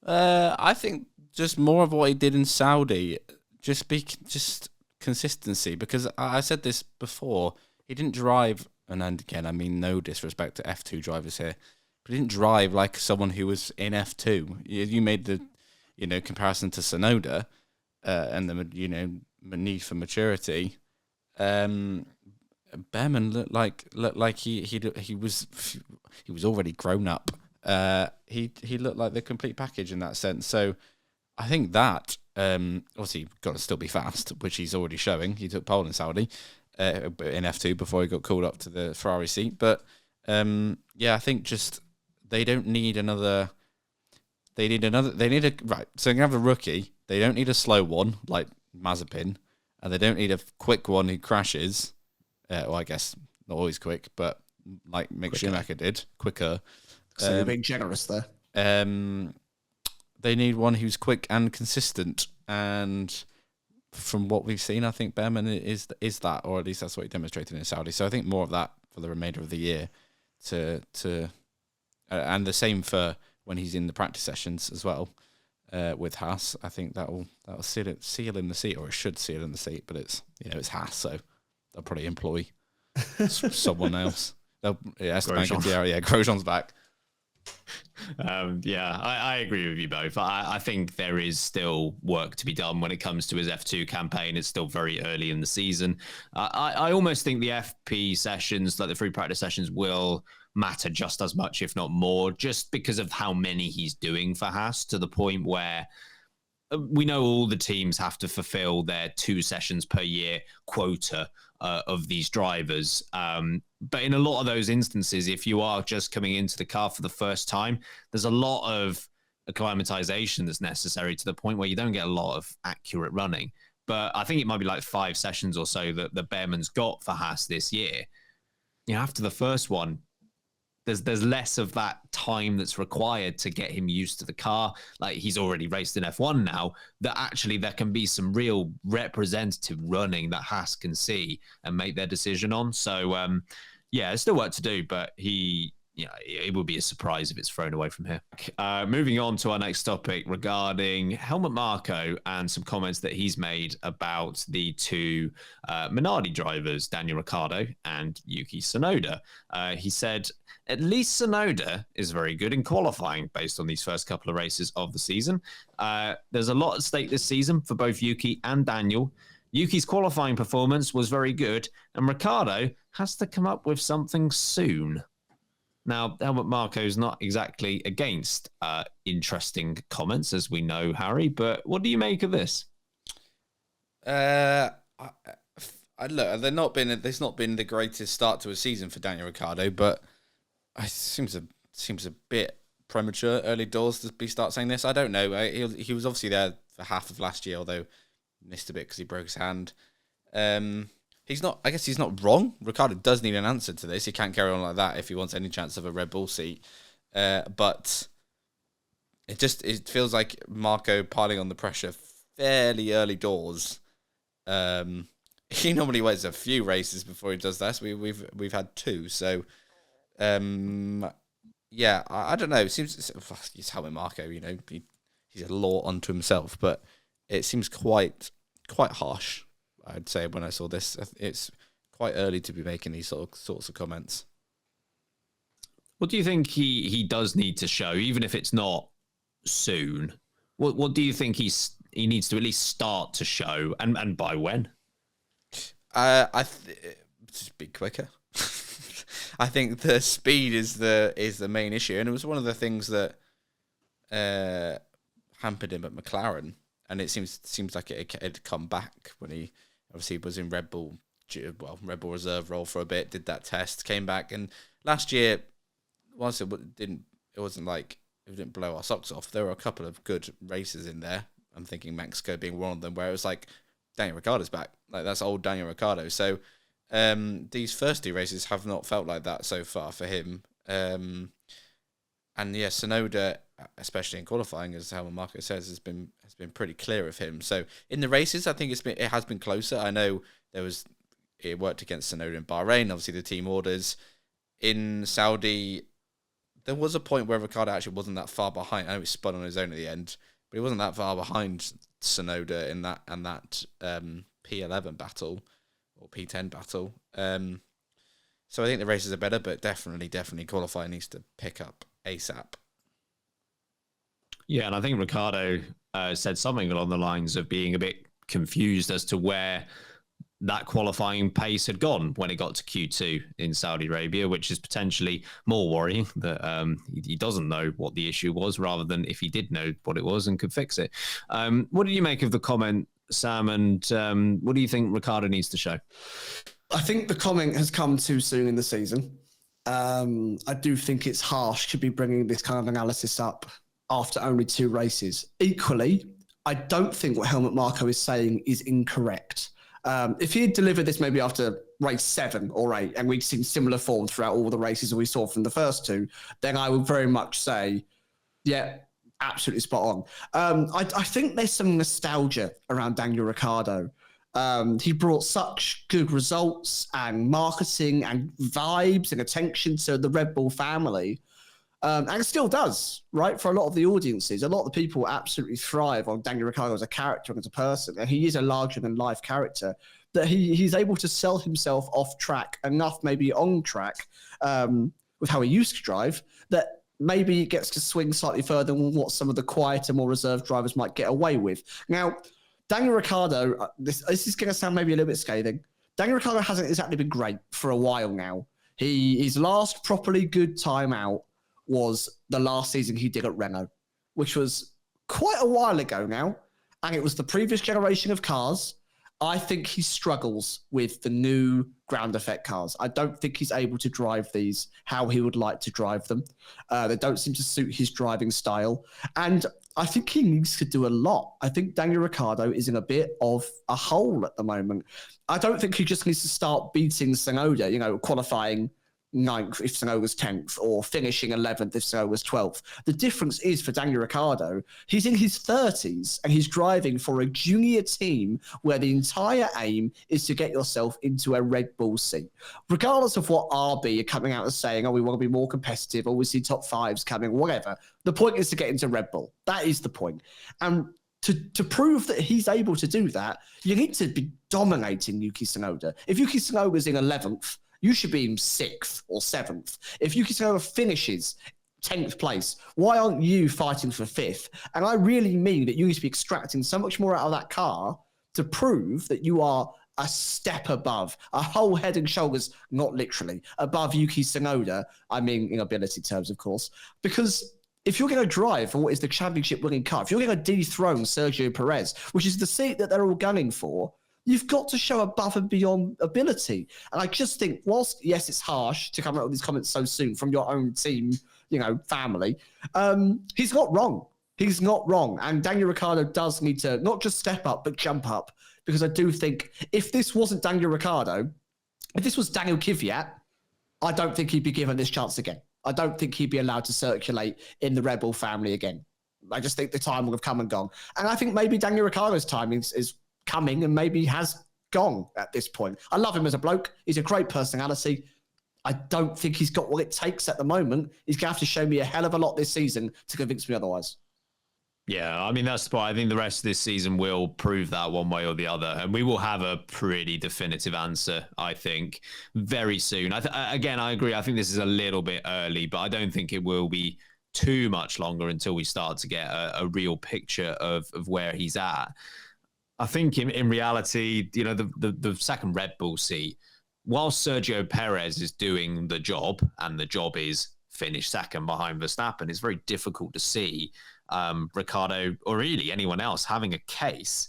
[SPEAKER 2] I think just more of what he did in Saudi, just consistency. Because I said this before, he didn't drive, and again, I mean no disrespect to F2 drivers here, but he didn't drive like someone who was in F2. You made the, comparison to Tsunoda, and the need for maturity. Behrman looked like he was already grown up. He looked like the complete package in that sense. So I think that obviously got to still be fast, which he's already showing. He took pole in Saudi in F2 before he got called up to the Ferrari seat. But I think just they don't need another. They need a right. So you have a rookie. They don't need a slow one like Mazepin, and they don't need a quick one who crashes. Well, I guess not always quick, but like Mick Schumacher did, quicker.
[SPEAKER 3] So you're being generous there.
[SPEAKER 2] They need one who's quick and consistent, and from what we've seen, I think Behrman is that, or at least that's what he demonstrated in Saudi. So I think more of that for the remainder of the year, and the same for when he's in the practice sessions as well with Haas. I think that'll seal in the seat, or it should seal in the seat. But it's it's Haas, so they'll probably employ someone else. Grosjean's back.
[SPEAKER 1] I agree with you both. I think there is still work to be done when it comes to his F2 campaign. It's still very early in the season. I almost think the FP sessions, like the free practice sessions, will matter just as much, if not more, just because of how many he's doing for Haas, to the point where we know all the teams have to fulfill their 2 sessions per year quota of these drivers. But in a lot of those instances, if you are just coming into the car for the first time, there's a lot of acclimatization that's necessary to the point where you don't get a lot of accurate running. But I think it might be like 5 sessions or so that the Bearman's got for Haas this year. After the first one, there's less of that time that's required to get him used to the car. Like, he's already raced in F1 now, that actually there can be some real representative running that Haas can see and make their decision on. So, there's still work to do, but it would be a surprise if it's thrown away from here. Moving on to our next topic regarding Helmut Marko and some comments that he's made about the 2 Minardi drivers, Daniel Ricciardo and Yuki Tsunoda. He said, at least Tsunoda is very good in qualifying based on these first couple of races of the season. There's a lot at stake this season for both Yuki and Daniel. Yuki's qualifying performance was very good, and Ricciardo has to come up with something soon. Now, Helmut Marko is not exactly against interesting comments, as we know, Harry, but what do you make of this?
[SPEAKER 2] Look, there's not been the greatest start to a season for Daniel Ricciardo, but it seems a bit premature, early doors to start saying this. I don't know. He was obviously there for half of last year, although missed a bit because he broke his hand. He's not wrong. Ricciardo does need an answer to this. He can't carry on like that if he wants any chance of a Red Bull seat. But it feels like Marko piling on the pressure fairly early doors. He normally waits a few races before he does that. We've had 2, so I don't know. It seems he's Helmut Marko. He's a law unto himself, but it seems quite harsh. I'd say when I saw this, it's quite early to be making these sorts of comments.
[SPEAKER 1] What do you think he does need to show, even if it's not soon? What do you think he needs to at least start to show, and by when?
[SPEAKER 2] Just be quicker. I think the speed is the main issue, and it was one of the things that hampered him at McLaren, and it seems like it had come back when he obviously was in Red Bull reserve role for a bit, did that test, came back, and last year, whilst it didn't blow our socks off, there were a couple of good races in there. I'm thinking Mexico being one of them, where it was like, Daniel Ricciardo's back. Like, that's old Daniel Ricciardo. So these first 2 races have not felt like that so far for him. And Tsunoda, especially in qualifying, as Helmut Marko says, has been pretty clear of him. So in the races, I think it has been closer. I know it worked against Tsunoda in Bahrain. Obviously, the team orders in Saudi. There was a point where Ricciardo actually wasn't that far behind. I know he spun on his own at the end, but he wasn't that far behind Tsunoda in that P11 battle or P10 battle. So I think the races are better, but definitely qualifying needs to pick up ASAP.
[SPEAKER 1] Yeah, and I think Ricciardo said something along the lines of being a bit confused as to where that qualifying pace had gone when it got to Q2 in Saudi Arabia, which is potentially more worrying that he doesn't know what the issue was, rather than if he did know what it was and could fix it. What do you make of the comment, Sam, and what do you think Ricciardo needs to show?
[SPEAKER 3] I think the comment has come too soon in the season. I do think it's harsh to be bringing this kind of analysis up after only 2 races. Equally, I don't think what Helmut Marko is saying is incorrect. If he had delivered this maybe after race 7 or 8, and we'd seen similar form throughout all the races that we saw from the first 2, then I would very much say, yeah, absolutely spot on. I think there's some nostalgia around Daniel Ricciardo. He brought such good results and marketing and vibes and attention to the Red Bull family. And it still does, right? For a lot of the audiences, a lot of the people absolutely thrive on Daniel Ricciardo as a character and as a person. And he is a larger-than-life character, that he's able to sell himself off track enough, maybe on track, with how he used to drive, that maybe he gets to swing slightly further than what some of the quieter, more reserved drivers might get away with. Now, Daniel Ricciardo, this is going to sound maybe a little bit scathing. Daniel Ricciardo hasn't exactly been great for a while now. His last properly good time out was the last season he did at Renault, which was quite a while ago now. and it was the previous generation of cars. I think he struggles with the new ground effect cars. I don't think he's able to drive these how he would like to drive them. They don't seem to suit his driving style. And I think he needs to do a lot. I think Daniel Ricciardo is in a bit of a hole at the moment. I don't think he just needs to start beating Tsunoda, qualifying 9th if Tsunoda was 10th, or finishing 11th if Tsunoda was 12th. The difference is for Daniel Ricciardo, he's in his 30s and he's driving for a junior team where the entire aim is to get yourself into a Red Bull seat. Regardless of what RB are coming out and saying, we want to be more competitive, or we see top fives coming, whatever. The point is to get into Red Bull. That is the point. And to prove that he's able to do that, you need to be dominating Yuki Tsunoda. If Yuki Tsunoda's in 11th, you should be in 6th or 7th. If Yuki Tsunoda finishes 10th place, why aren't you fighting for 5th? And I really mean that you need to be extracting so much more out of that car to prove that you are a step above, a whole head and shoulders, not literally, above Yuki Tsunoda. I mean, in ability terms, of course. Because if you're going to drive for what is the championship winning car, if you're going to dethrone Sergio Perez, which is the seat that they're all gunning for, you've got to show above and beyond ability. And I just think, whilst, yes, it's harsh to come out with these comments so soon from your own team, family, he's not wrong. He's not wrong. And Daniel Ricciardo does need to not just step up, but jump up. Because I do think if this wasn't Daniel Ricciardo, if this was Daniel Kvyat, I don't think he'd be given this chance again. I don't think he'd be allowed to circulate in the Red Bull family again. I just think the time will have come and gone. And I think maybe Daniel Ricciardo's time is coming and maybe has gone at this point. I love him as a bloke. He's a great personality. I don't think he's got what it takes at the moment. He's going to have to show me a hell of a lot this season to convince me otherwise.
[SPEAKER 1] Yeah, I mean, that's the point. I think the rest of this season will prove that one way or the other. And we will have a pretty definitive answer, I think, very soon. Again, I agree. I think this is a little bit early, but I don't think it will be too much longer until we start to get a real picture of where he's at. I think in reality, the second Red Bull seat, while Sergio Perez is doing the job, and the job is finish second behind Verstappen, it's very difficult to see Ricciardo or really anyone else having a case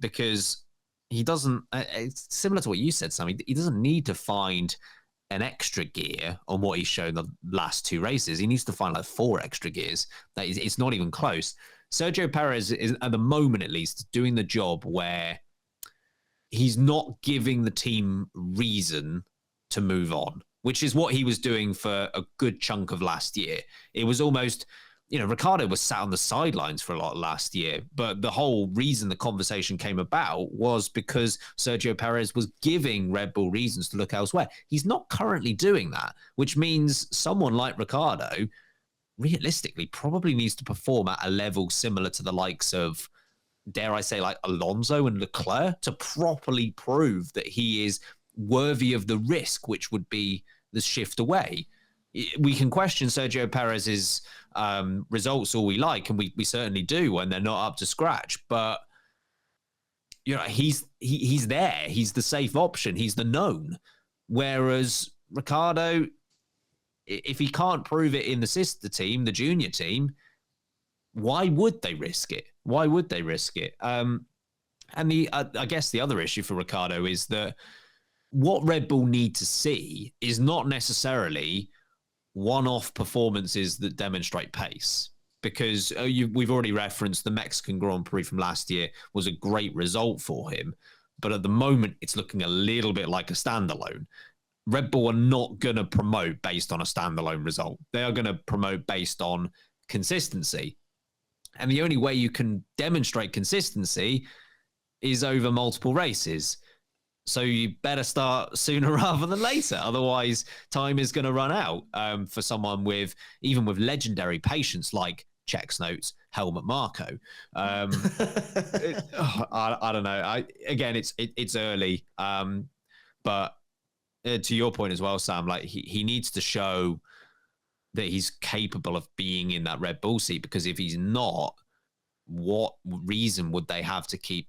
[SPEAKER 1] because he doesn't, it's similar to what you said, Sam, he doesn't need to find an extra gear on what he's shown the last 2 races. He needs to find like 4 extra gears. It's not even close. Sergio Perez is, at the moment at least, doing the job where he's not giving the team reason to move on, which is what he was doing for a good chunk of last year. It was almost, Ricciardo was sat on the sidelines for a lot last year, but the whole reason the conversation came about was because Sergio Perez was giving Red Bull reasons to look elsewhere. He's not currently doing that, which means someone like Ricciardo realistically probably needs to perform at a level similar to the likes of, dare I say, like Alonso and Leclerc to properly prove that he is worthy of the risk, which would be the shift away. We can question Sergio Perez's results all we like, and we certainly do when they're not up to scratch, but he's there. He's the safe option. He's the known. Whereas Ricciardo, if he can't prove it in the sister team, the junior team, why would they risk it? Why would they risk it? And I guess the other issue for Ricciardo is that what Red Bull need to see is not necessarily one-off performances that demonstrate pace. Because we've already referenced the Mexican Grand Prix from last year was a great result for him. But at the moment, it's looking a little bit like a standalone. Red Bull are not going to promote based on a standalone result. They are going to promote based on consistency. And the only way you can demonstrate consistency is over multiple races. So you better start sooner rather than later. Otherwise, time is going to run out for someone with legendary patience like Chex Notes, Helmut Marko. I don't know. It's early. But to your point as well, Sam, like he needs to show that he's capable of being in that Red Bull seat, because if he's not, what reason would they have to keep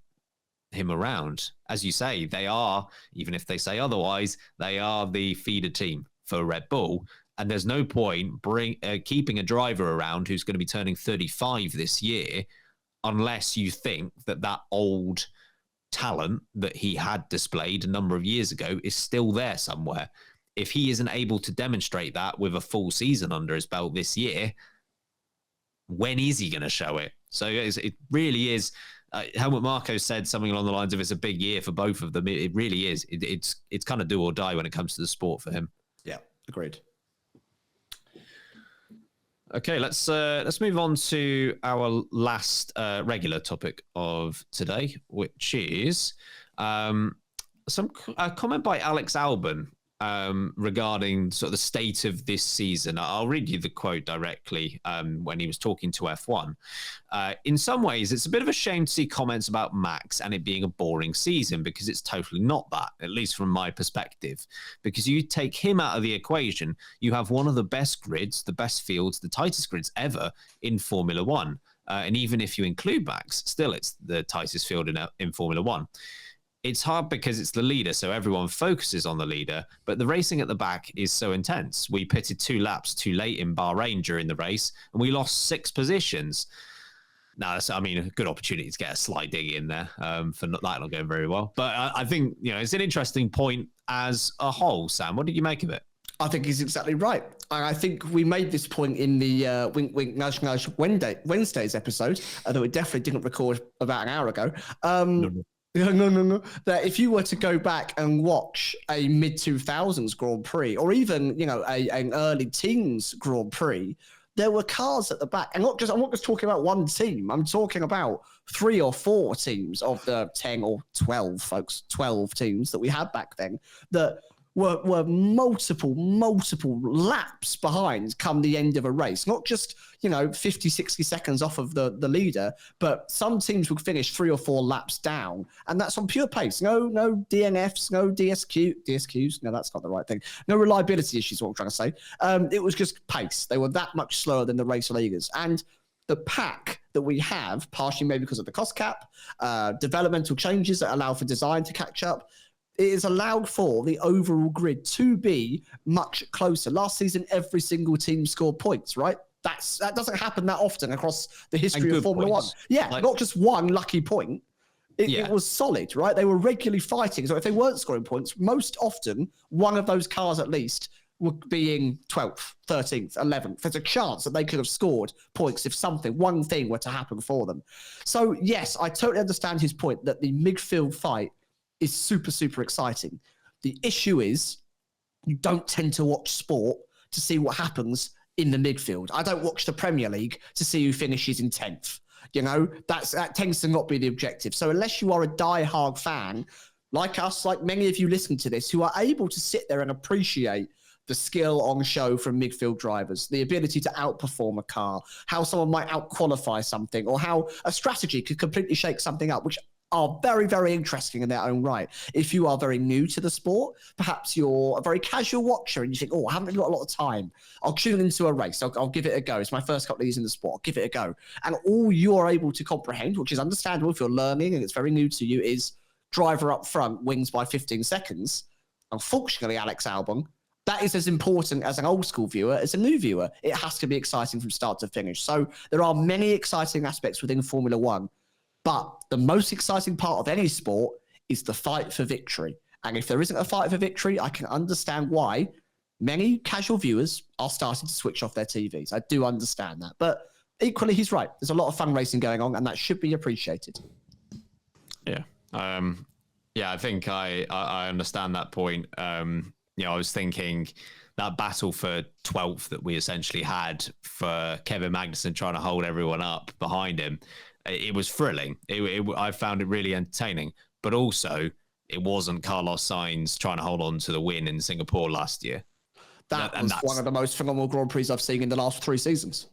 [SPEAKER 1] him around? As you say, they are, even if they say otherwise, they are the feeder team for Red Bull. And there's no point keeping a driver around who's going to be turning 35 this year unless you think that old talent that he had displayed a number of years ago is still there somewhere. If he isn't able to demonstrate that with a full season under his belt this year, when is he going to show it? So it really is. Helmut Marko said something along the lines of it's a big year for both of them. It really is. It's kind of do or die when it comes to the sport for him.
[SPEAKER 3] Yeah, agreed.
[SPEAKER 1] Okay, let's move on to our last regular topic of today, which is a comment by Alex Albon regarding sort of the state of this season. I'll read you the quote directly when he was talking to F1. In some ways, it's a bit of a shame to see comments about Max and it being a boring season, because it's totally not that, at least from my perspective. Because you take him out of the equation, you have one of the best grids, the best fields, the tightest grids ever in Formula One. And even if you include Max, still it's the tightest field in Formula One. It's hard because it's the leader, so everyone focuses on the leader, but the racing at the back is so intense. We pitted 2 laps too late in Bahrain during the race, and we lost 6 positions. Now, that's, I mean, a good opportunity to get a slight dig in there for that not going very well. But I think, it's an interesting point as a whole. Sam, what did you make of it?
[SPEAKER 3] I think he's exactly right. And I think we made this point in the Wink Wink Nudge Nudge Wednesday's episode, although it definitely didn't record about an hour ago. No. That if you were to go back and watch a mid-2000s Grand Prix, or even, an early teens Grand Prix, there were cars at the back. And I'm not just talking about one team. I'm talking about 3 or 4 teams of the 10 or 12 teams that we had back then that were multiple laps behind come the end of a race. Not just, 50, 60 seconds off of the leader, but some teams would finish 3 or 4 laps down. And that's on pure pace. No DNFs, no DSQs. No, that's not the right thing. No reliability issues, what I'm trying to say. It was just pace. They were that much slower than the race leaders. And the pack that we have, partially maybe because of the cost cap, developmental changes that allow for design to catch up, it is allowed for the overall grid to be much closer. Last season, every single team scored points, right? That doesn't happen that often across the history of Formula One. Yeah, not just one lucky point. It was solid, right? They were regularly fighting. So if they weren't scoring points, most often, one of those cars at least would be in 12th, 13th, 11th. There's a chance that they could have scored points if one thing were to happen for them. So yes, I totally understand his point that the midfield fight is super, super exciting. The issue is you don't tend to watch sport to see what happens in the midfield. I don't watch the Premier League to see who finishes in 10th. That tends to not be the objective. So unless you are a die-hard fan, like us, like many of you listening to this, who are able to sit there and appreciate the skill on show from midfield drivers, the ability to outperform a car, how someone might out-qualify something, or how a strategy could completely shake something up, which are very, very interesting in their own right. If you are very new to the sport, perhaps you're a very casual watcher and you think, I haven't got a lot of time. I'll tune into a race. I'll give it a go. It's my first couple of years in the sport. I'll give it a go. And all you're able to comprehend, which is understandable if you're learning and it's very new to you, is driver up front wins by 15 seconds. Unfortunately, Alex Albon, that is as important as an old school viewer as a new viewer. It has to be exciting from start to finish. So there are many exciting aspects within Formula One. But the most exciting part of any sport is the fight for victory. And if there isn't a fight for victory, I can understand why many casual viewers are starting to switch off their TVs. I do understand that. But equally, he's right. There's a lot of fun racing going on, and that should be appreciated.
[SPEAKER 1] Yeah. I think I understand that point. I was thinking that battle for 12th that we essentially had for Kevin Magnussen trying to hold everyone up behind him. It was thrilling. I found it really entertaining, but also it wasn't Carlos Sainz trying to hold on to the win in Singapore last year.
[SPEAKER 3] That's one of the most phenomenal Grand Prix I've seen in the last 3 seasons.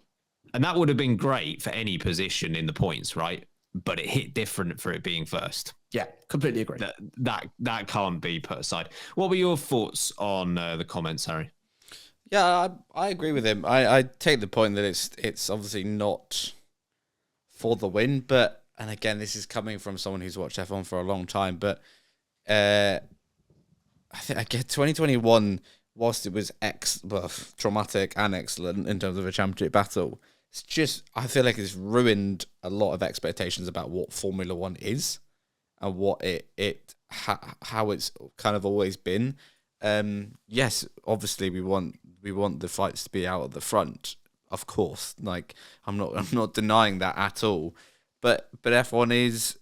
[SPEAKER 1] And that would have been great for any position in the points, right? But it hit different for it being first.
[SPEAKER 3] Yeah, completely agree.
[SPEAKER 1] That can't be put aside. What were your thoughts on the comments, Harry?
[SPEAKER 2] Yeah, I agree with him. I take the point that it's obviously not for the win, and again, this is coming from someone who's watched F1 for a long time, but I think 2021, whilst it was traumatic and excellent in terms of a championship battle, I feel like it's ruined a lot of expectations about what Formula One is and what how it's kind of always been. Yes, obviously we want the fights to be out at the front, of course. Like I'm not denying that at all. But F1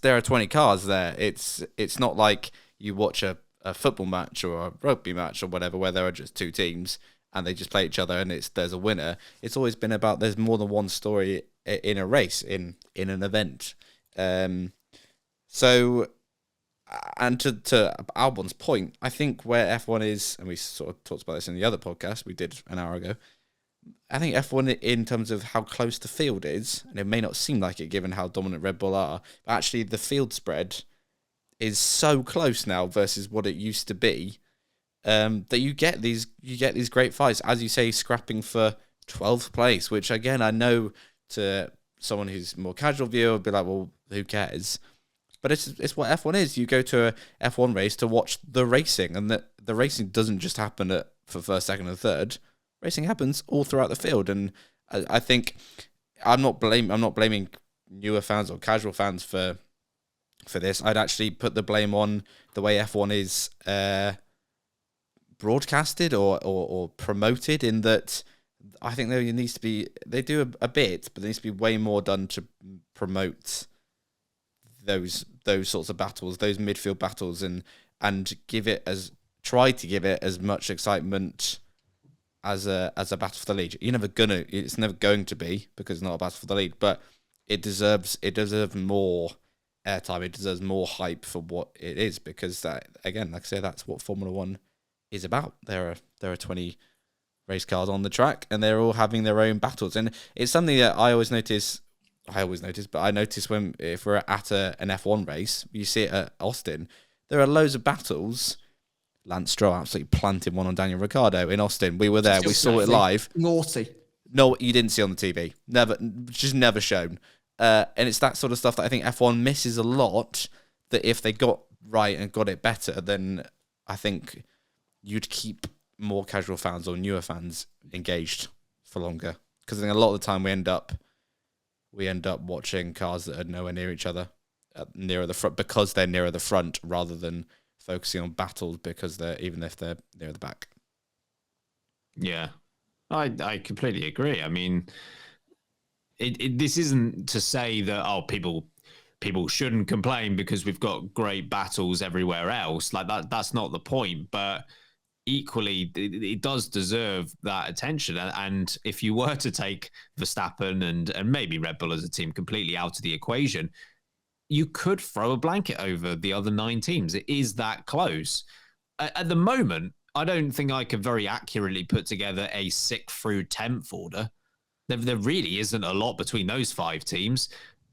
[SPEAKER 2] there are 20 cars there. It's not like you watch a football match or a rugby match or whatever where there are just two teams and they just play each other and there's a winner. It's always been about there's more than one story in a race, in an event. So, and to Albon's point, I think where F1 is, and we sort of talked about this in the other podcast we did an hour ago, I think F1 in terms of how close the field is, and it may not seem like it given how dominant Red Bull are, but actually the field spread is so close now versus what it used to be, that you get these great fights, as you say, scrapping for 12th place, which again I know to someone who's more casual viewer would be like, well, who cares? But it's what F1 is. You go to a F1 race to watch the racing, and the racing doesn't just happen for first, second, and third. Racing happens all throughout the field, and I think I'm not blaming newer fans or casual fans for this. I'd actually put the blame on the way F1 is broadcasted or promoted, in that I think there needs to be, they do a bit, but there needs to be way more done to promote those sorts of battles, those midfield battles, and try to give it as much excitement as a battle for the lead. It's never going to be, because it's not a battle for the lead, but it deserves more airtime. It deserves more hype for what it is, because that, again, like I say, that's what Formula One is about. There are 20 race cars on the track, and they're all having their own battles, and it's something that I notice if we're at an F1 race, you see it at Austin, there are loads of battels. Lance Stroll absolutely planted one on Daniel Ricciardo in Austin. We were there. We saw it live.
[SPEAKER 3] Naughty.
[SPEAKER 2] No, you didn't see on the TV. Never shown. And it's that sort of stuff that I think F1 misses a lot, that if they got right and got it better, then I think you'd keep more casual fans or newer fans engaged for longer. Because I think a lot of the time we end up watching cars that are nowhere near each other, nearer the front, because they're nearer the front, rather than focusing on battles because even if they're near the back.
[SPEAKER 1] Yeah, I completely agree. I mean, this isn't to say that people shouldn't complain because we've got great battles everywhere else. Like that's not the point. But equally, it does deserve that attention. And if you were to take Verstappen and maybe Red Bull as a team completely out of the equation, you could throw a blanket over the other 9 teams. It is that close. At the moment, I don't think I could very accurately put together a 6th through 10th order. There really isn't a lot between those 5 teams.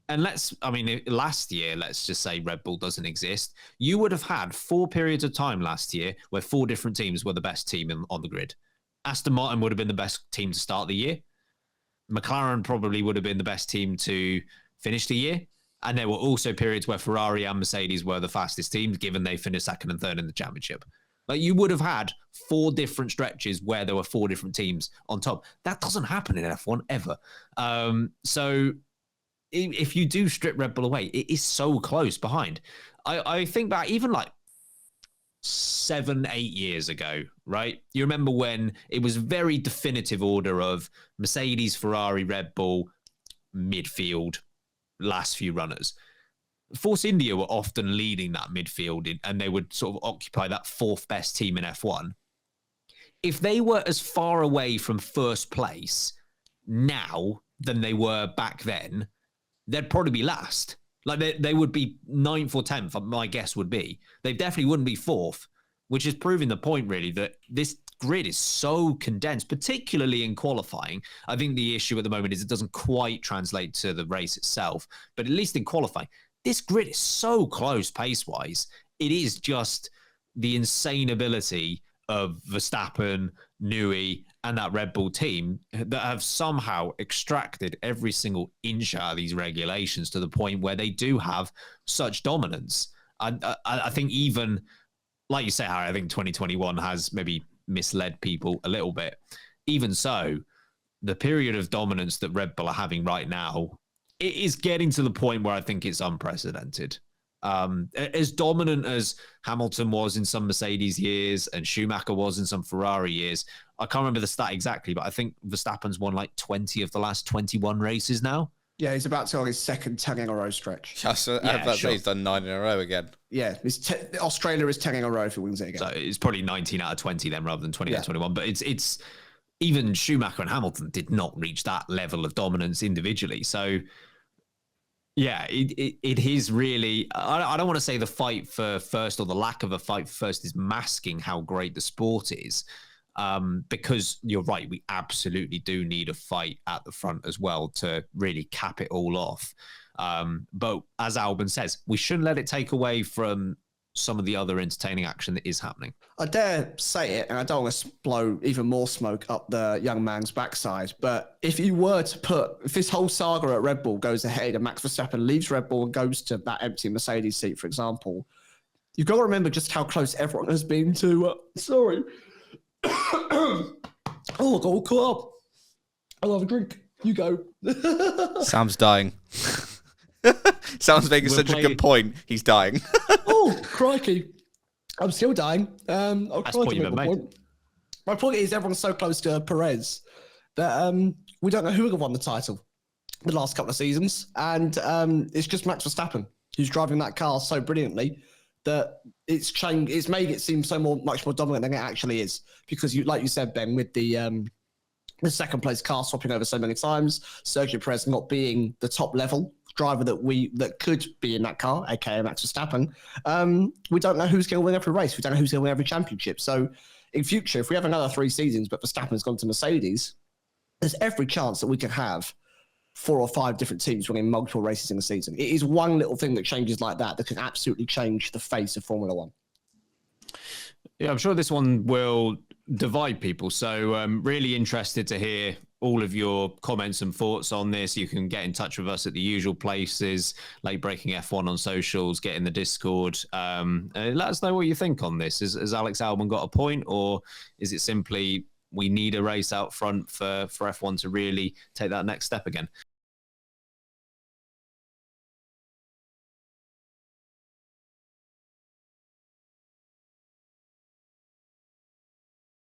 [SPEAKER 1] And last year, let's just say Red Bull doesn't exist. You would have had 4 periods of time last year where 4 different teams were the best team on the grid. Aston Martin would have been the best team to start the year. McLaren probably would have been the best team to finish the year. And there were also periods where Ferrari and Mercedes were the fastest teams, given they finished 2nd and 3rd in the championship. Like, you would have had 4 different stretches where there were 4 different teams on top. That doesn't happen in F1 ever. So if you do strip Red Bull away, it is so close behind. I think back even like 7-8 years ago, right? You remember when it was very definitive order of Mercedes, Ferrari, Red Bull, midfield, last few runners. Force India were often leading that midfield, and they would sort of occupy that 4th best team in F1. If they were as far away from first place now than they were back then, they'd probably be last. Like they would be 9th or 10th, my guess would be. They definitely wouldn't be 4th, which is proving the point, really, that this grid is so condensed, particularly in qualifying. I think the issue at the moment is it doesn't quite translate to the race itself, but at least in qualifying, this grid is so close pace-wise. It is just the insane ability of Verstappen, Newey, and that Red Bull team that have somehow extracted every single inch out of these regulations to the point where they do have such dominance. I think even, like you say, Harry, I think 2021 has maybe misled people a little bit. Even so, the period of dominance that Red Bull are having right now, it is getting to the point where I think it's unprecedented. As dominant as Hamilton was in some Mercedes years and Schumacher was in some Ferrari years, I can't remember the stat exactly, but I think Verstappen's won like 20 of the last 21 races now.
[SPEAKER 3] Yeah, he's about to on his second 10 in a row stretch.
[SPEAKER 2] I was about to say he's done 9 in a row again.
[SPEAKER 3] Yeah, Australia is 10 in a row if he wins it again.
[SPEAKER 1] So it's probably 19 out of 20 then rather than 20 out of 21. But it's even Schumacher and Hamilton did not reach that level of dominance individually. So yeah, it is really, I don't want to say the fight for first or the lack of a fight for first is masking how great the sport is. Because you're right, we absolutely do need a fight at the front as well to really cap it all off. But as Albon says, we shouldn't let it take away from some of the other entertaining action that is happening.
[SPEAKER 3] I dare say it, and I don't want to blow even more smoke up the young man's backside, but if this whole saga at Red Bull goes ahead and Max Verstappen leaves Red Bull and goes to that empty Mercedes seat, for example, you've got to remember just how close everyone has been to, oh, I got all caught up. I'll have a drink. You go.
[SPEAKER 2] Sam's dying. Sam's making such a good point. He's dying.
[SPEAKER 3] Oh, crikey. I'm still dying. I'll
[SPEAKER 1] That's
[SPEAKER 3] try
[SPEAKER 1] what
[SPEAKER 3] to
[SPEAKER 1] you
[SPEAKER 3] make
[SPEAKER 1] meant,
[SPEAKER 3] my
[SPEAKER 1] mate.
[SPEAKER 3] point. My point is everyone's so close to Perez that we don't know who would have won the title the last couple of seasons. And it's just Max Verstappen who's driving that car so brilliantly that it's changed. It's made it seem much more dominant than it actually is. Because like you said, Ben, with the second place car swapping over so many times, Sergio Perez not being the top level driver that could be in that car, aka Max Verstappen, we don't know who's going to win every race. We don't know who's going to win every championship. So in future, if we have another 3 seasons, but Verstappen's gone to Mercedes, there's every chance that we could have 4 or 5 different teams winning multiple races in a season. It is one little thing that changes like that can absolutely change the face of Formula One.
[SPEAKER 1] Yeah, I'm sure this one will divide people. So really interested to hear all of your comments and thoughts on this. You can get in touch with us at the usual places, Late Breaking F1 on socials, get in the Discord. Let us know what you think on this. Has Alex Albon got a point, or is it simply we need a race out front for F1 to really take that next step again?